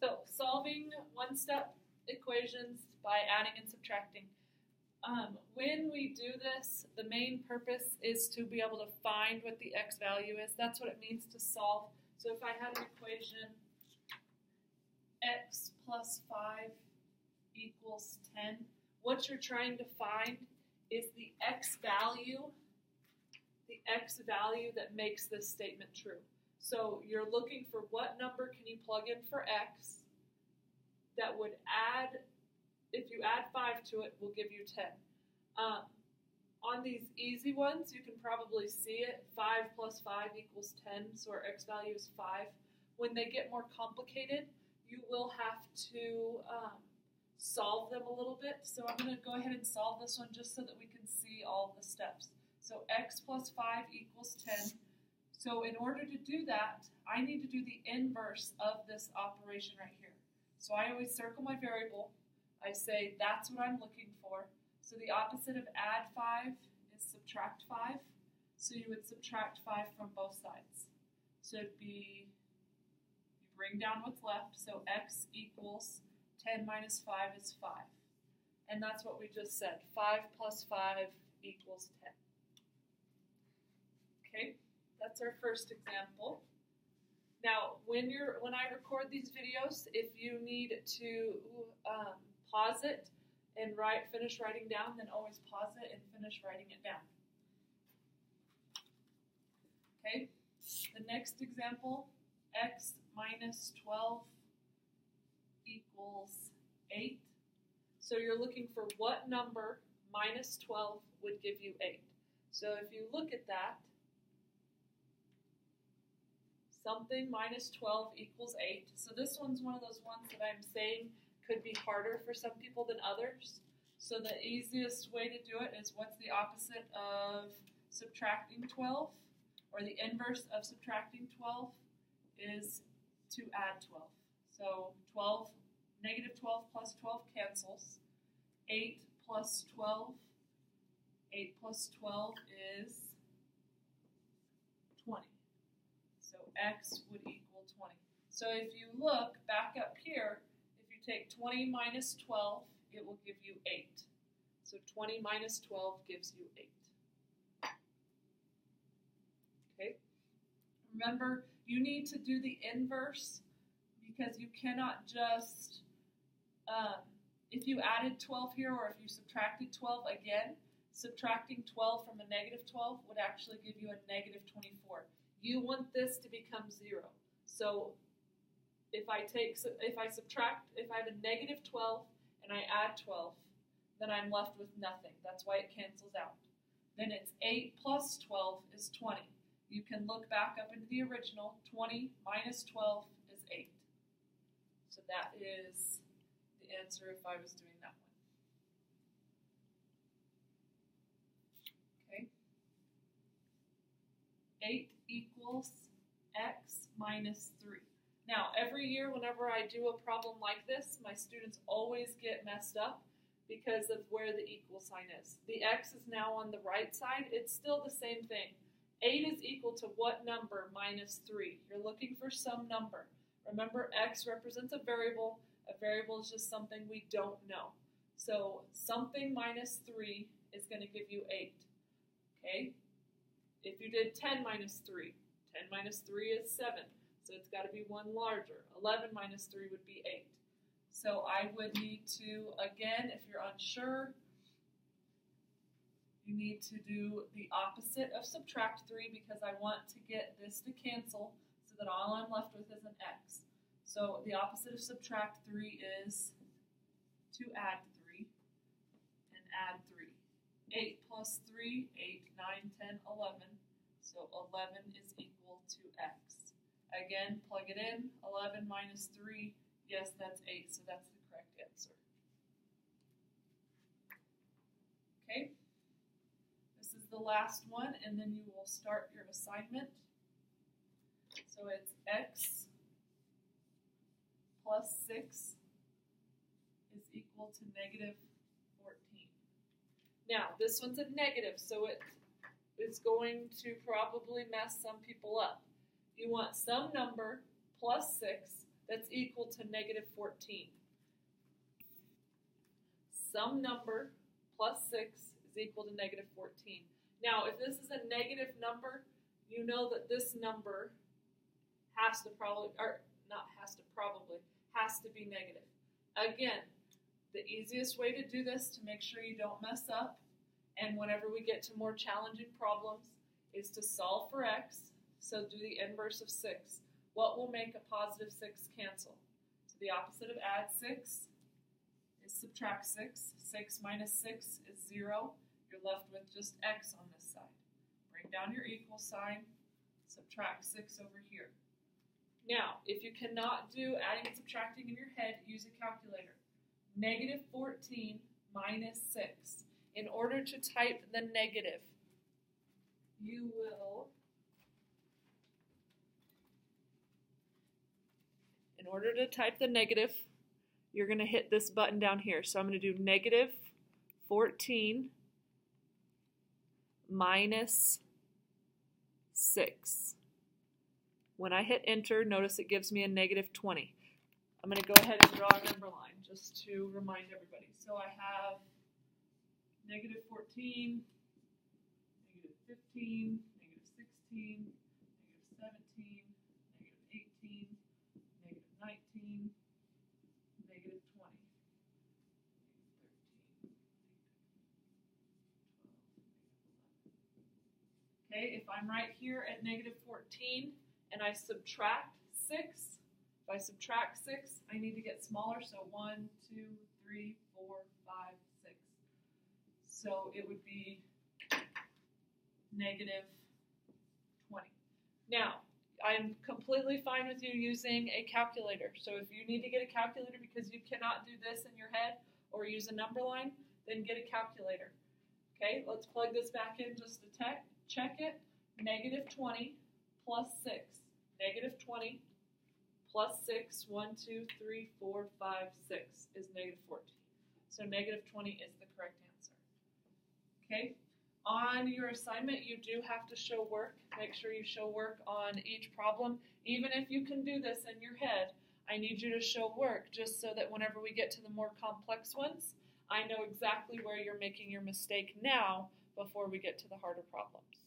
So solving one-step equations by adding and subtracting. When we do this, the main purpose is to be able to find what the x value is. That's what it means to solve. So if I had an equation x plus 5 equals 10, what you're trying to find is the x value that makes this statement true. So you're looking for what number can you plug in for x that would add, if you add 5 to it, will give you 10. On these easy ones, you can probably see it. 5 plus 5 equals 10, so our x value is 5. When they get more complicated, you will have to solve them a little bit. So I'm going to go ahead and solve this one just so that we can see all the steps. So x plus 5 equals 10. So in order to do that, I need to do the inverse of this operation right here. So I always circle my variable. I say that's what I'm looking for. So the opposite of add 5 is subtract 5. So you would subtract 5 from both sides. So it'd be, you bring down what's left. So x equals 10 minus 5 is 5. And that's what we just said. 5 plus 5 equals 10. Okay, that's our first example. Now, when I record these videos, if you need to pause it and finish writing down, then always pause it and finish writing it down. Okay, the next example, x minus 12 equals 8. So you're looking for what number minus 12 would give you 8. So if you look at that, something minus 12 equals 8. So this one's one of those ones that I'm saying could be harder for some people than others. So the easiest way to do it is what's the opposite of subtracting 12? Or the inverse of subtracting 12 is to add 12. So negative 12 plus 12 cancels. 8 plus 12 is 20. So x would equal 20. So if you look back up here, if you take 20 minus 12, it will give you 8. So 20 minus 12 gives you 8. Okay. Remember, you need to do the inverse because you cannot just, if you added 12 here or if you subtracted 12 again, subtracting 12 from a negative 12 would actually give you a negative 24. You want this to become 0. So if I have a negative 12 and I add 12, then I'm left with nothing. That's why it cancels out. Then it's 8 plus 12 is 20. You can look back up into the original. 20 minus 12 is 8. So that is the answer if I was doing that one. Okay. 8 equals x minus 3. Now, every year whenever I do a problem like this, my students always get messed up because of where the equal sign is. The x is now on the right side. It's still the same thing. 8 is equal to what number minus 3? You're looking for some number. Remember, x represents a variable. A variable is just something we don't know. So something minus 3 is going to give you 8. Okay? If you did 10 minus 3, 10 minus 3 is 7. So it's got to be one larger. 11 minus 3 would be 8. So I would need to, again, if you're unsure, you need to do the opposite of subtract 3 because I want to get this to cancel so that all I'm left with is an x. So the opposite of subtract 3 is to add 3 and add 3. 8 plus 3, 8, 9, 10, 11. So 11 is equal to x. Again, plug it in. 11 minus 3, yes, that's 8. So that's the correct answer. Okay. This is the last one, and then you will start your assignment. So it's x plus 6 is equal to negative 14. Now, this one's a negative, so it is going to probably mess some people up. You want some number plus 6 that's equal to negative 14. Some number plus 6 is equal to negative 14. Now, if this is a negative number, you know that this number has to be negative. Again, the easiest way to do this to make sure you don't mess up, and whenever we get to more challenging problems, is to solve for x. So do the inverse of 6. What will make a positive 6 cancel? So the opposite of add 6 is subtract 6. 6 minus 6 is 0. You're left with just x on this side. Bring down your equal sign, subtract 6 over here. Now, if you cannot do adding and subtracting in your head, use a calculator. Negative 14 minus 6. In order to type the negative, you will, in order to type the negative, you're going to hit this button down here. So I'm going to do negative 14 minus 6. When I hit enter, notice it gives me a negative 20. I'm going to go ahead and draw a number line just to remind everybody. So I have negative 14, negative 15, negative 16, negative 17, negative 18, negative 19, negative 20, negative 13, 12, okay, if I'm right here at negative 14 and I subtract 6, if I subtract 6, I need to get smaller, so 1, 2, 3, 4, 5, 6. So it would be negative 20. Now, I'm completely fine with you using a calculator. So if you need to get a calculator because you cannot do this in your head or use a number line, then get a calculator. Okay, let's plug this back in just to check it. Negative 20 plus 6. Negative 20 plus 6, 1, 2, 3, 4, 5, 6 is negative 14. So negative 20 is the correct answer. Okay, on your assignment, you do have to show work. Make sure you show work on each problem. Even if you can do this in your head, I need you to show work just so that whenever we get to the more complex ones, I know exactly where you're making your mistake now before we get to the harder problems.